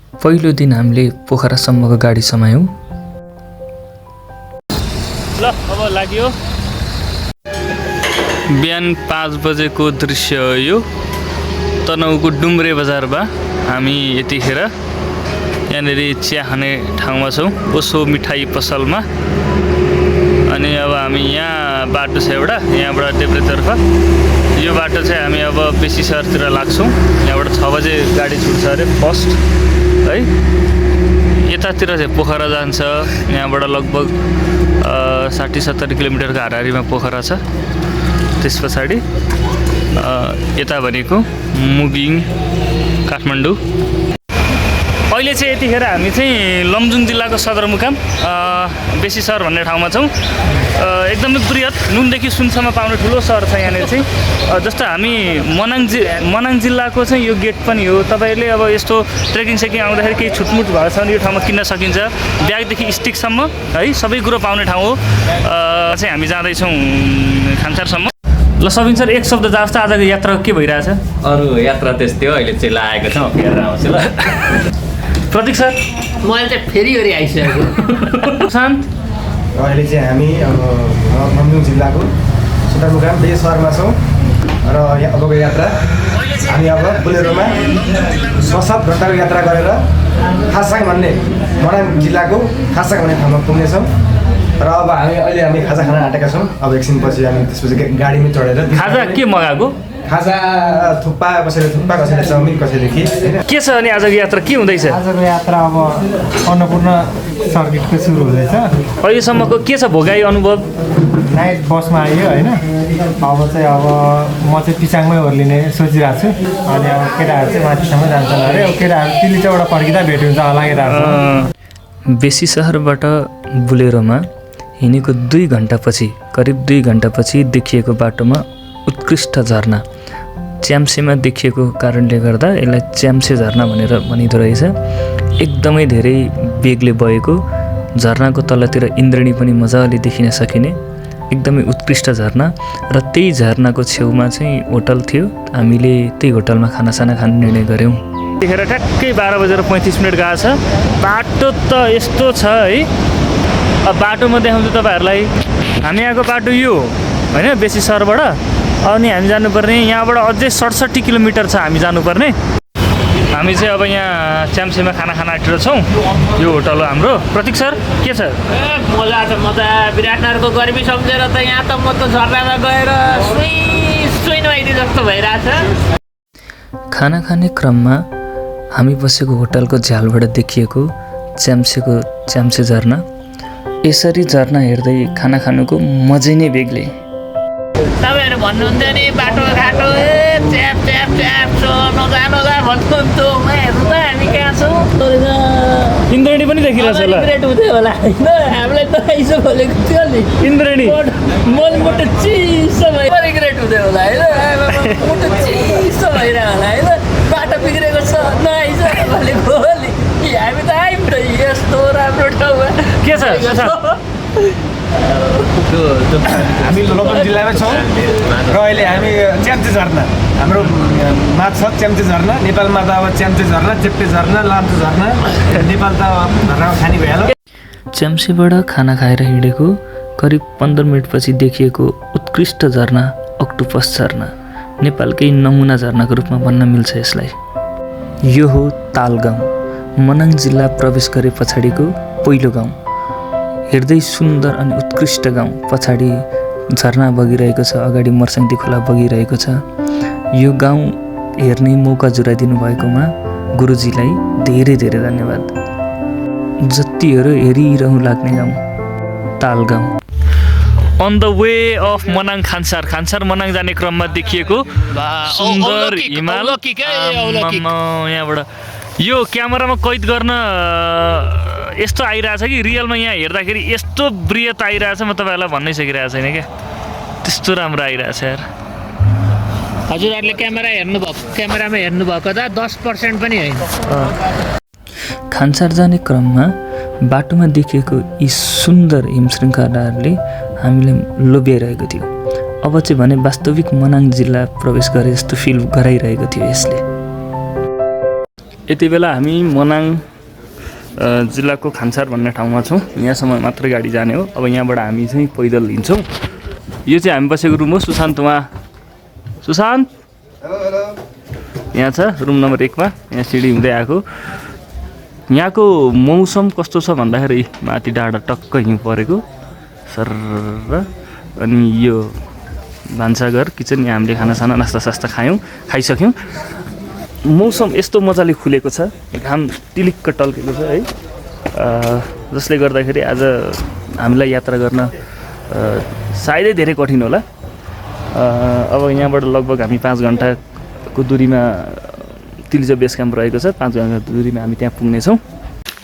पहिलो दिन हामीले पोखरासम्मको गाडी समायौँ। ल अब लाग्यो। बिहान 5 बजेको दृश्य हो यो। तनहुँको डुम्रे बजारमा हामी यतिखेर यहाँनिर चिया खाने ठाउँमा छौँ, ओसो मिठाई पसलमा। अनि अब हामी यहाँ बाटो छ एउटा, यहाँबाट देब्रेतर्फ यो बाटो चाहिँ हामी अब बेसी सहरतिर लाग्छौँ। यहाँबाट 6 बजे गाडी छुट्छ अरे फर्स्ट है। यतातिर चाहिँ पोखरा जान्छ, यहाँबाट लगभग 60-70 किलोमिटरको हाराहारीमा पोखरा छ। त्यस पछाडि यता भनेको मुबिङ काठमाडौँ। अहिले चाहिँ यतिखेर हामी चाहिँ लमजुङ जिल्लाको सदरमुकाम बेसी सहर भन्ने ठाउँमा छौँ। एकदमै बृहत नुनदेखि सुनसम्म पाउने ठुलो सहर छ यहाँनिर चाहिँ। जस्तो हामी मनाङ जिल्लाको चाहिँ यो गेट पनि हो। तपाईँहरूले अब यस्तो ट्रेकिङ सेकिङ आउँदाखेरि केही छुटमुट भएको छ भने यो ठाउँमा किन्न सकिन्छ। ब्यागदेखि स्टिकसम्म है सबै कुरो पाउने ठाउँ हो। चाहिँ हामी जाँदैछौँ खानसारसम्म। ल सबिन सर, एक शब्द जस्तो आजको यात्रा के भइरहेछ? अरू यात्रा त्यस्तै हो, अहिले चाहिँ लागेको छ, फेरेर आउँछु ल। प्रतीक सर? मैले चाहिँ फेरि आइसकेको। शान्त? अहिले चाहिँ हामी अब लमजुङ जिल्लाको सदरमुकाम बेसी सहरमा छौँ र अबको यात्रा हामी अब बोलेरोमा 6-7 घन्टाको यात्रा गरेर खासाङ भन्ने मनाङ जिल्लाको खासाङ भन्ने ठाउँमा पुग्नेछौँ। र अब हामी खाजा खान आँटेका छौँ। अब एकछिनपछि हामी त्यसपछि गाडीमै चढेर खाजा के मगाएको? खाजा थुक्पा, कसैले चाउमिन, कसैले खिर। के छ अनि आजको यात्रा के हुँदैछ? आजको यात्रा अब अन्नपूर्ण सर्किटको सुरु हुँदैछ। अहिलेसम्मको के छ भोगाई अनुभव? नाइट बसमा आयो होइन। अब म चाहिँ पिचाङमै ओर्लिने सोचिरहेको छु। अनि अब केटाहरू चाहिँ माथिसम्म जान्छन् अरे। अब केटाहरू तिलीचौबाट फर्किँदा भेट हुन्छ होला केटाहरू। बेसी सहरबाट बुलेरोमा हिँडेको 2 घन्टापछि, करिब 2 घन्टापछि देखिएको बाटोमा उत्कृष्ट झरना च्याम्सेमा देखिएको कारणले गर्दा यसलाई च्याम्से झरना भनेर भनिँदो रहेछ। एकदमै धेरै वेगले बगेको झरनाको तलतिर इन्द्रेणी पनि मजाले देखिन सकिने एकदमै उत्कृष्ट झरना। र त्यही झरनाको छेउमा चाहिँ होटल थियो। हामीले त्यही होटलमा खानासाना खाने निर्णय गऱ्यौँ। यतिखेर ठ्याक्कै 12:35 गएको छ। बाटो त यस्तो छ है। अब बाटोमा देखाउँछु तपाईँहरूलाई। हामी यहाँको बाटो यो होइन, बेसी सहरबाट। अनि हामी जानुपर्ने यहाँबाट अझै 67 किलोमिटर छ हामी जानुपर्ने। हामी चाहिँ अब यहाँ च्याम्सेमा खाना खान आँटेर छौँ। यो होटल हो हाम्रो। प्रतीक सर के छ? मजा छ मजा। विराटनगरको गर्मी सम्झेर त यहाँ त म त झरनामा गएर सुई नआइदिए जस्तो भइरहेछ। खाना खाने क्रममा हामी बसेको होटलको झ्यालबाट देखिएको च्याम्से झरना। यसरी झरना हेर्दै खाना खानुको मजै नै बेग्लै। तपाईँहरू भन्नुहुन्थ्यो नि बाटो घाटो च्याप च्याप च्याप नजा भन्नुहुन्थ्यो। हेर्नु त हामी कहाँ छौँ? इन्द्रेणी पनि देखिरहेछ ल। रिग्रेट हुँदै होला होइन, हामीलाई त आइसो खोलेको थियो नि इन्द्रेणी। मुटु चिसो भयो। रिग्रेट हुँदै होला होइन, मुटु चिसो भइरह होला होइन। बाटो बिग्रेको छ नआइस भनेको हो नि। हामी त आयौँ त यस्तो राम्रो ठाउँमा। के छ? हामी लमजुङ जिल्लामै छौँ र अहिले हामी च्याम्चे झरना, हाम्रो माथ छ च्याम्चे झरना। नेपालमा त अब च्याम्चे झरना, चेप्टे झरना, लाम्चे झरना। नेपाल त झरना खानी भइहाल्यो। च्याम्सेबाट खाना खाएर हिँडेको करिब 15 मिनटपछि देखिएको उत्कृष्ट झरना अक्टोपस झरना। नेपालकै नमुना झरनाको रूपमा भन्न मिल्छ यसलाई। यो हो ताल गाउँ, मनाङ जिल्ला प्रवेश गरे पछाडिको पहिलो गाउँ। हेर्दै सुन्दर अनि उत्कृष्ट गाउँ। पछाडि झरना बगिरहेको छ, अगाडि मर्साङ्ती खोला बगिरहेको छ। यो गाउँ हेर्ने मौका जुराइदिनु भएकोमा गुरुजीलाई धेरै धेरै धन्यवाद। जतिहरू हेरिरहँ लाग्ने गाउँ ताल गाउँ। On the way of Manang Khansar Manang जाने क्रममा देखिएको सुन्दर हिमाल। यहाँबाट यो क्यामेरामा कैद गर्न यस्तो आइरहेछ कि रियलमा यहाँ हेर्दाखेरि यस्तो बृहत आइरहेछ, म तपाईँहरूलाई भन्नै सकिरहेको छैन क्या। त्यस्तो राम्रो आइरहेछ यार। हजुरहरूले क्यामेरामा हेर्नुभएको त 10% पनि होइन। खानसार जाने क्रममा बाटोमा देखिएको यी सुन्दर हिमशृङ्खलाहरूले हामीलाई लोभ्याइरहेको थियो। अब चाहिँ भने वास्तविक मनाङ जिल्ला प्रवेश गरे जस्तो फिल गराइरहेको थियो यसले। यति बेला हामी मनाङ जिल्लाको खान्सार भन्ने ठाउँमा छौँ। यहाँसम्म मात्र गाडी जाने हो। अब यहाँबाट हामी चाहिँ पैदल हिँड्छौँ। यो चाहिँ हामी बसेको रुम हो। सुशान्त उहाँ सुशान्त यहाँ छ रुम नम्बर 1 मा। यहाँ सिडी हुँदै आएको। यहाँको मौसम कस्तो छ भन्दाखेरि माथि डाँडा टक्क हिउँ परेको सर। अनि यो भान्साघर किचन यहाँ हामीले खानासाना नास्ता खाइसक्यौँ। मौसम यस्तो मजाले खुलेको छ। घाम टिलिक्क टल्केको छ है। जसले गर्दाखेरि आज हामीलाई यात्रा गर्न सायदै धेरै कठिन होला। अब यहाँबाट लगभग हामी 5 घन्टाको दूरीमा तिलिचो बेस क्याम्प रहेको छ। 5 घन्टा दूरीमा हामी त्यहाँ पुग्नेछौँ।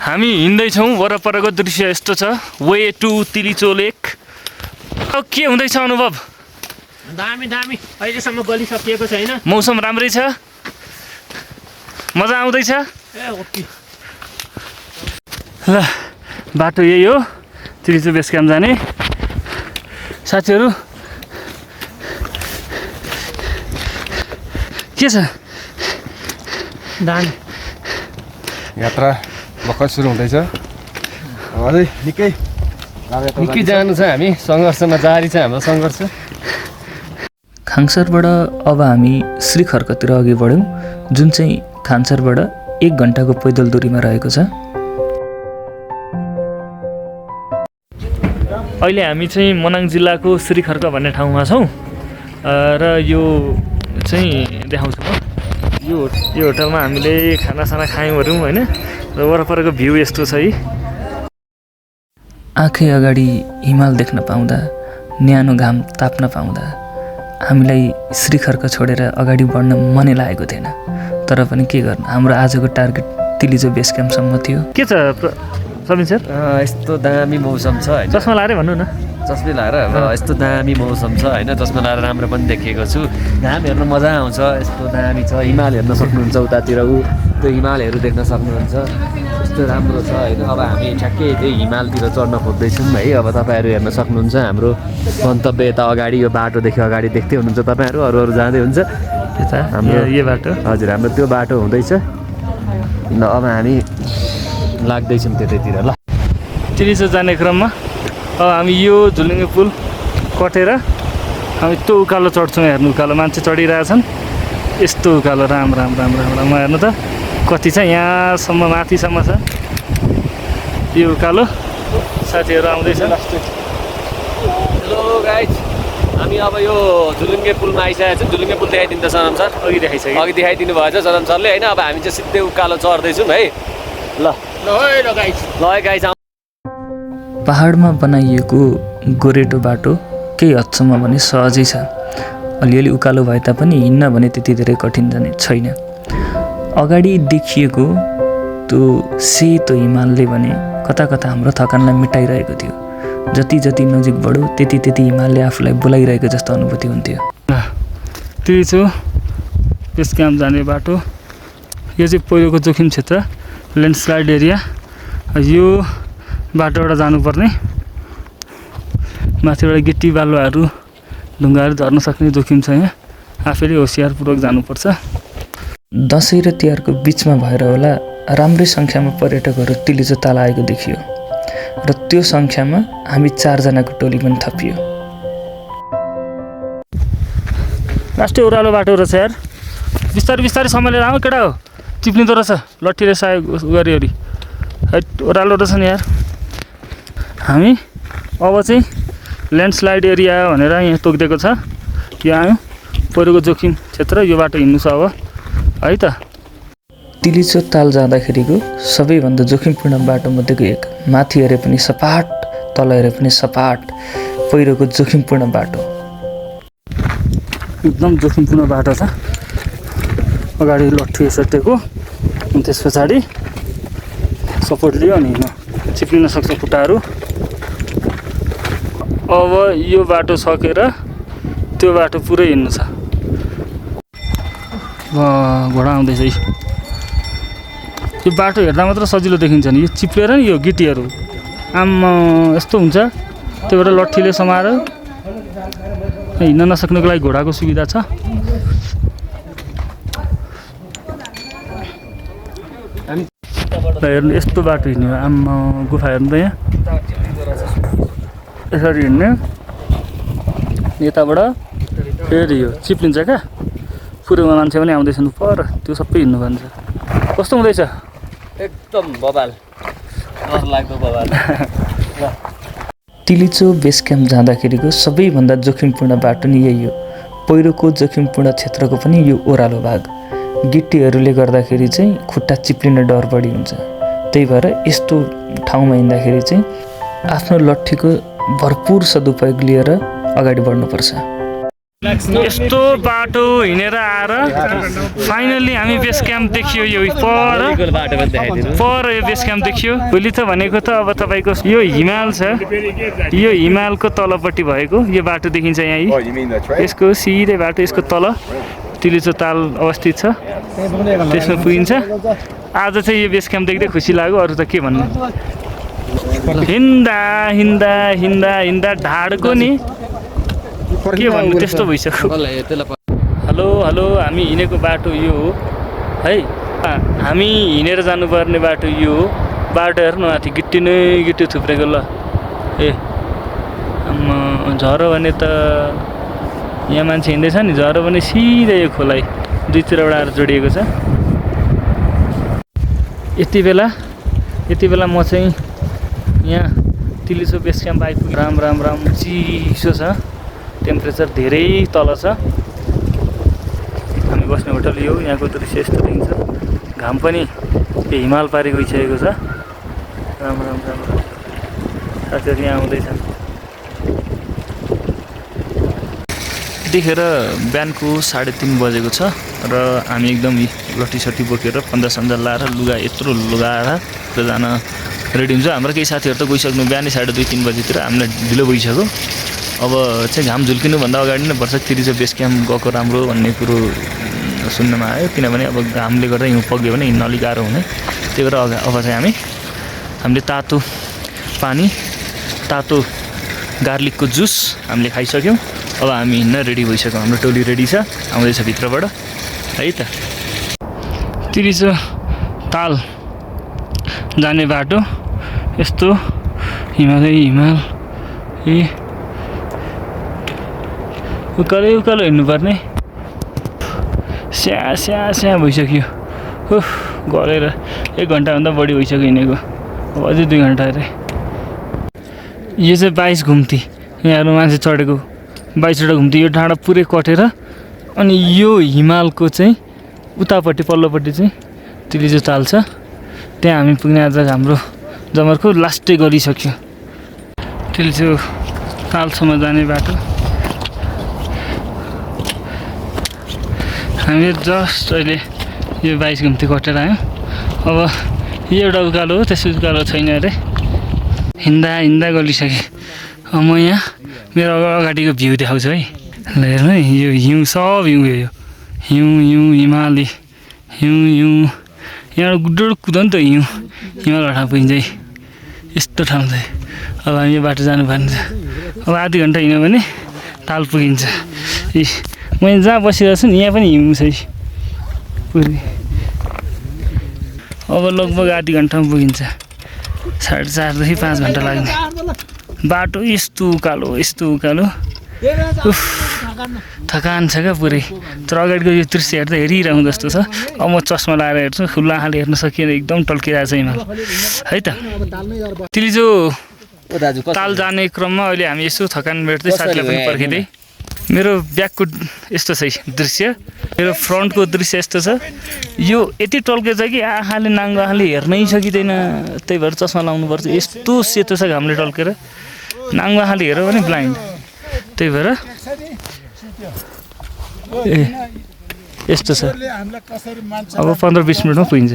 हामी हिँड्दैछौँ। वरपरको दृश्य यस्तो छ। वे टु तिलिचो लेक। के हुँदैछ अनुभव? दामी अहिलेसम्म गलिसकिएको छैन। मौसम राम्रै छ। मजा आउँदैछ। ल बाटो यही हो तिलिचो बेस क्याम्प जाने। साथीहरू के छ? दामी यात्रा भर्खर सुरु हुँदैछ। अझै निकै जानु छ। हामी सङ्घर्षमा जारी छ हाम्रो सङ्घर्ष। खाङसरबाट अब हामी श्रीखर्कतिर अघि बढ्यौँ, जुन चाहिँ खाङसरबाट 1 घन्टाको पैदल दूरीमा रहेको छ। अहिले हामी चाहिँ मनाङ जिल्लाको श्रीखर्क भन्ने ठाउँमा छौँ र यो चाहिँ देखाउँछु म। यो होटलमा हामीले खानासाना खायौँ होइन। र वरपरको भ्यू यस्तो छ है। आँखै अगाडि हिमाल देख्न पाउँदा, न्यानो घाम ताप्न पाउँदा हामीलाई श्रीखर्क छोडेर अगाडि बढ्न मनै लागेको थिएन। तर पनि के गर्नु, हाम्रो आजको टार्गेट तिलिचो बेस क्याम्पसम्म थियो। के छ सबिन सर? यस्तो दामी मौसम छ होइन। चस्मा लाएर भन्नु न। चस्मा लाएर अब यस्तो दामी मौसम छ होइन। चस्मा लाएर राम्रो पनि देखेको छु। घाम हेर्न मजा आउँछ। यस्तो दामी छ। हिमाल हेर्न सक्नुहुन्छ उतातिर। त्यो हिमालहरू देख्न सक्नुहुन्छ। यस्तो राम्रो छ होइन। अब हामी ठ्याक्कै त्यही हिमालतिर चढ्न खोज्दैछौँ है। अब तपाईँहरू हेर्न सक्नुहुन्छ हाम्रो गन्तव्य यता अगाडि यो बाटोदेखि अगाडि देख्दै हुनुहुन्छ तपाईँहरू। अरू जाँदै हुन्छ यता हाम्रो यो बाटो। हजुर हाम्रो त्यो बाटो हुँदैछ। ल अब हामी लाग्दैछौँ त्यतैतिर। ल तिलिचो जाने क्रममा अब हामी यो झुलुङ्गे पुल कटेर हामी त्यो उकालो चढ्छौँ। हेर्नु उकालो मान्छे चढिरहेछन्। यस्तो उकालो राम हेर्नु त कति छ। यहाँसम्म माथिसम्म छ यो उकालो। साथीहरू आउँदैछ। हेलो गाइज, हामी अब यो झुलुङ्गे पुलमा आइसकेको छ। झुलुङ्गे पुल देखाइदिनु त सनम सर। अघि देखाइसक्यो। अघि देखाइदिनु भएछ सनम सरले होइन। अब हामी चाहिँ सिधै उकालो चढ्दैछौँ है। ल गाइज पहाडमा बनाइएको गोरेटो बाटो केही हदसम्म भने सहजै छ। अलिअलि उकालो भए तापनि हिँड्न भने त्यति धेरै कठिन जाने छैन। अगाडि देखिएको त्यो सेतो हिमालले भने कता कता हाम्रो थकानलाई मेटाइरहेको थियो। जति नजिक बढ्यो त्यति हिमालले आफूलाई बोलाइरहेको जस्तो अनुभूति हुन्थ्यो। तिलिचो बेस क्याम्प जाने बाटो। यो चाहिँ पहिलोको जोखिम क्षेत्र, ल्यान्डस्लाइड एरिया। यो बाटोबाट जानुपर्ने। माथिबाट गिट्टी बालुवाहरू ढुङ्गाहरू झर्न सक्ने जोखिम छ। यहाँ आफैले होसियारपूर्वक जानुपर्छ। दसैँ र तिहारको बिचमा भएर होला राम्रै सङ्ख्यामा पर्यटकहरू तिलिचो ताल आएको देखियो र त्यो सङ्ख्यामा हामी 4 जनाको टोली पनि थपियो। लास्टै ओह्रालो बाटो रहेछ यार। बिस्तारै सम्हालेर आऊ केटा हो। चिप्लिँदो रहेछ लट्ठीले सहयोग गरिवरी। ओह्रालो रहेछ नि यार। हामी अब चाहिँ ल्यान्डस्लाइड एरिया भनेर यहाँ तोकिदिएको छ। यो आयो पहिरोको जोखिम क्षेत्र। यो बाटो हिँड्नु छ अब है त। तिलिचो ताल जाँदाखेरिको सबैभन्दा जोखिमपूर्ण बाटोमध्येको एक। माथि हेरे पनि सपाट, तल हेरे पनि सपाट, पहिरोको जोखिमपूर्ण बाटो। एकदम जोखिमपूर्ण बाटो छ। अगाडि लट्ठी सटेको अनि त्यस पछाडि सपोर्ट लियो अनि हिँड्नु चिप्लिन सक्छ खुट्टाहरू। अब यो बाटो सकेर त्यो बाटो पुरै हिँड्नु छ। घोडा आउँदैछ। यो बाटो हेर्दा मात्र सजिलो देखिन्छ नि। यो चिप्लेर नि यो गिटीहरू आम्मा यस्तो हुन्छ। त्यो भएर लट्ठीले समाएर हिँड्न नसक्नुको लागि घोडाको सुविधा छ। ल हेर्नु यस्तो बाटो हिँड्यो आम्मा गुफा हेर्नु त यहाँ यसरी हिँड्ने यताबाट फेरि यो चिप्लिन्छ क्या पुरोमा मान्छे पनि आउँदैछन् पर त्यो सबै हिँड्नु भन्छ कस्तो हुँदैछ एकदम बबाल डर लाग्दो बबाल तिलिचो बेस क्याम्प जाँदाखेरिको सबैभन्दा जोखिमपूर्ण बाटो नि यही हो पहिरोको जोखिमपूर्ण क्षेत्रको पनि यो ओह्रालो भाग गिट्टीहरूले गर्दाखेरि चाहिँ खुट्टा चिप्लिने डर बढी हुन्छ त्यही भएर यस्तो ठाउँमा हिँड्दाखेरि चाहिँ आफ्नो लट्ठीको भरपुर सदुपयोग लिएर अगाडि बढ्नुपर्छ यस्तो बाटो हिँडेर आएर फाइनल्ली हामी बेस क्याम्प देखियो यो पर यो बेस क्याम्प देखियो भोलि त भनेको त अब तपाईँको यो हिमाल छ यो हिमालको तलपट्टि भएको यो बाटो देखिन्छ यहाँ यसको सिधै बाटो यसको तल तिलिचो ताल अवस्थित छ त्यसमा पुगिन्छ आज चाहिँ यो बेस क्याम्प देख्दै खुसी लाग्यो अरू त के भन्नु हिँड्दा हिँड्दा हिँड्दा हिँड्दा ढाडको नि के भन्नु त्यस्तो भइसक्यो हेलो हेलो हामी हिँडेको बाटो यो हो है हामी हिँडेर जानुपर्ने बाटो यो हो बाटो हेर्नु माथि गिट्टी नै गिट्टी थुप्रेको ल ए झरो भने त यहाँ मान्छे हिँड्दैछ नि झरो भने सिधै यो खोलाइ दुईतिरबाट आएर जोडिएको छ यति बेला म चाहिँ यहाँ तिलिचो बेस क्याम्प आइपुग्यो राम राम राम चिसो छ टेम्परेचर धेरै तल छ हामी बस्ने होटल यो यहाँको दृश्य यस्तो देखिन्छ घाम पनि हिमाल पारि गइसकेको छ राम राम राम साथीहरू यहाँ आउँदैछन् यतिखेर बिहानको 3:30 बजेको छ र हामी एकदम लट्ठीसट्ठी बोकेर पन्जा लाएर लुगा यत्रो लगाएर जान रेडी हुन्छ हाम्रो केही साथीहरू त गइसक्नु बिहानै 2:30-3 बजीतिर हामीलाई ढिलो भइसक्यो अब चाहिँ घाम झुल्किनुभन्दा अगाडि नै वर्ष तिलिचो बेस क्याम्प गएको राम्रो भन्ने कुरो सुन्नमा आयो किनभने अब घामले गर्दा हिउँ पग्यो भने हिँड्न अलिक गाह्रो हुने त्यही भएर अब चाहिँ हामीले तातो पानी तातो गार्लिकको जुस हामीले खाइसक्यौँ अब हामी हिँड्न रेडी भइसक्यौँ हाम्रो टोली रेडी छ आउँदैछ भित्रबाट है त तिलिचो ताल जाने बाटो यस्तो हिमाल उकालो हिँड्नुपर्ने स्या भइसक्यो ओह गरेर 1 घन्टाभन्दा बढी भइसक्यो हिँडेको अब अझै 2 घन्टा अरे यो चाहिँ 22 घुम्ती यहाँहरू मान्छे चढेको 22वटा घुम्ती यो डाँडा पुरै कटेर अनि यो हिमालको चाहिँ उतापट्टि पल्लोपट्टि चाहिँ तिलिचो ताल छ त्यहाँ हामी पुग्ने आज हाम्रो जमर्को लास्टै गरिसक्यो तिलिचो तालसम्म जाने बाटो हामीले जस्ट अहिले यो 22 घुम्ती कटेर आयौँ अब यो एउटा उकालो हो त्यसको उकालो छैन अरे हिँड्दा गलिसकेँ म यहाँ मेरो अगाडिको भ्यू देखाउँछु है ल हेर्नु है यो हिउँ सब हिउँ हिमाली हिउँ यहाँ डुडुक कुद नि त हिमाल ठाउँ पुगिन्छ है यस्तो ठाउँ चाहिँ अब हामी यो बाटो जानुपर्ने छ अब आधी घन्टा हिँड्यो भने ताल पुगिन्छ मैले जहाँ बसिरहेको छु नि यहाँ पनि हिउँ छ पुरै अब लगभग आधी घन्टामा पुगिन्छ 4:30 देखि 5 घन्टा लाग्ने बाटो यस्तो उकालो उफ थकान छ क्या पुरै तर अगाडिको यो दृश्य हेर्दा हेरिरहँ जस्तो छ अब म चस्मा लगाएर हेर्छु खुल्ला आँखाले हेर्न सकिएन एकदम टल्किरहेको छ हिमाल है त तिलिचो ताल जाने क्रममा अहिले हामी यसो थकान भेट्दै साथीलाई पनि पर्खिँदै मेरो ब्याकको यस्तो छ दृश्य मेरो फ्रन्टको दृश्य यस्तो छ यो यति टल्केछ कि आँखाले नाङ्गो आँखाले हेर्नै सकिँदैन त्यही भएर चस्मा लाउनुपर्छ यस्तो सेतो छ घामले टल्केर नाङ्गो आँखाले हेऱ्यो भने ब्लाइन्ड त्यही भएर यस्तो छ अब 15-20 मिनटमा पुगिन्छ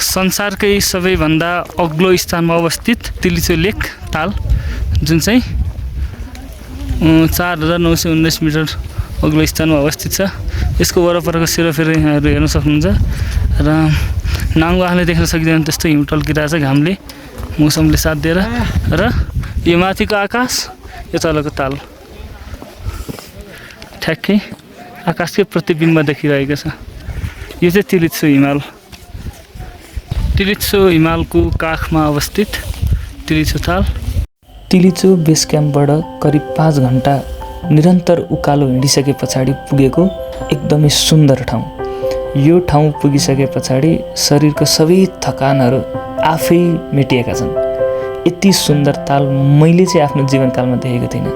संसारकै सबैभन्दा अग्लो स्थानमा अवस्थित तिलिचो लेक ताल जुन चाहिँ 4919 मिटर अग्लो स्थानमा अवस्थित छ यसको वरपरको सेरोफेरो यहाँहरू हेर्न सक्नुहुन्छ र नाङ्गो आँखाले देख्न सकिँदैन त्यस्तो हिउँ टल्किरहेछ घामले मौसमले साथ दिएर र यो माथिको आकाश यो तलको ताल ठ्याक्कै आकाशकै प्रतिबिम्ब देखिरहेको छ यो चाहिँ तिलित्सो हिमाल। तिलित्सो हिमालको काखमा अवस्थित तिलित्सो ताल। तिलिचो बेस क्याम्पबाट करिब 5 घन्टा निरन्तर उकालो हिँडिसके पछाडि पुगेको एकदमै सुन्दर ठाउँ। यो ठाउँ पुगिसके पछाडि शरीरको सबै थकानहरू आफै मेटिएका छन्। यति सुन्दर ताल मैले चाहिँ आफ्नो जीवनकालमा देखेको थिइनँ।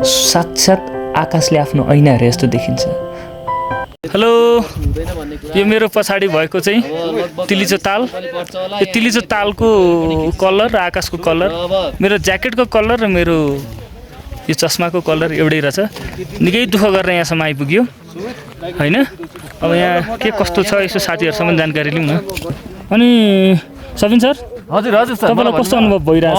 साक्षात् आकाशले आफ्नो ऐना हेरे जस्तो देखिन्छ। हेलो, यो मेरो पछाडि भएको चाहिँ तिलिचो ताल। यो तिलिचो तालको कलर र आकाशको कलर, मेरो ज्याकेटको कलर र मेरो यो चस्माको कलर एउटै रहेछ। निकै दुःख गरेर यहाँसम्म आइपुग्यो होइन। अब यहाँ के कस्तो छ यसो साथीहरूसम्म जानकारी लिउँ न। अनि सबिन सर, हजुर हजुर सर, तपाईँलाई कस्तो अनुभव भइरहेछ?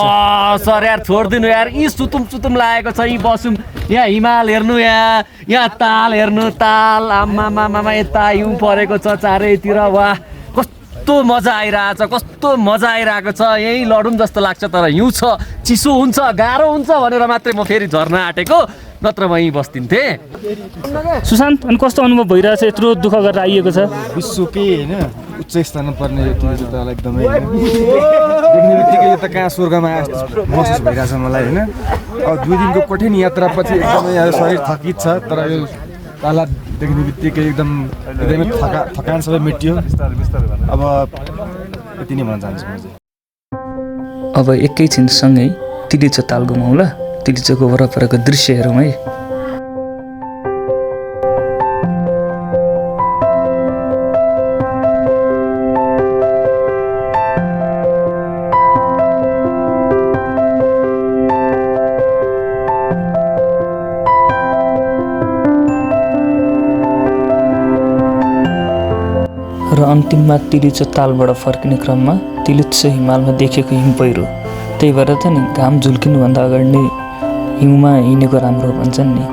सर यार छोडिदिनु यार, यी सुतुम लागेको छ। यी बसौँ, यहाँ हिमाल हेर्नु, यहाँ ताल हेर्नु, ताल आम्मामामा यता हिउँ परेको छ चारैतिर। वाह कस्तो मजा आइरहेछ, कस्तो मजा आइरहेको छ। यहीँ लडौँ जस्तो लाग्छ, तर हिउँ छ, चिसो हुन्छ, गाह्रो हुन्छ भनेर मात्रै म फेरि झर्न आँटेको, नत्र म यहीँ बस्दिन्थेँ। सुशान्त, अनि कस्तो अनुभव भइरहेछ? यत्रो दुःख गरेर आइएको छ। विश्वकै होइन उच्च स्थानमा पर्ने यो तिलिचो ताल एकदमै देख्ने बित्तिकै त कहाँ स्वर्गमा महसुस भइरहेछ मलाई होइन। अब 2 दिनको कठिन यात्रापछि एकदमै शरीर थकित छ, तर यो ताला देख्ने बित्तिकै एकदमै थकान सबै मेटियो। अब यति नै भन्न चाहन्छु म चाहिँ। अब एकैछिनसँगै तिलिचो ताल घुमाउँ ल। तिलिचोको वरपरको दृश्य हेरौँ है। र अन्तिममा तिलिचो तालबाट फर्किने क्रममा तिलित्सो हिमालमा देखेको हिम पहिरो। त्यही भएर त नि घाम झुल्किनुभन्दा अगाडि नै हिउँमा हिँडेको राम्रो भन्छन् नि।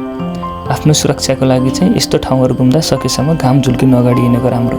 आफ्नो सुरक्षाको लागि चाहिँ यस्तो ठाउँहरू घुम्दा सकेसम्म घाम झुल्किनु अगाडि हिँडेको राम्रो।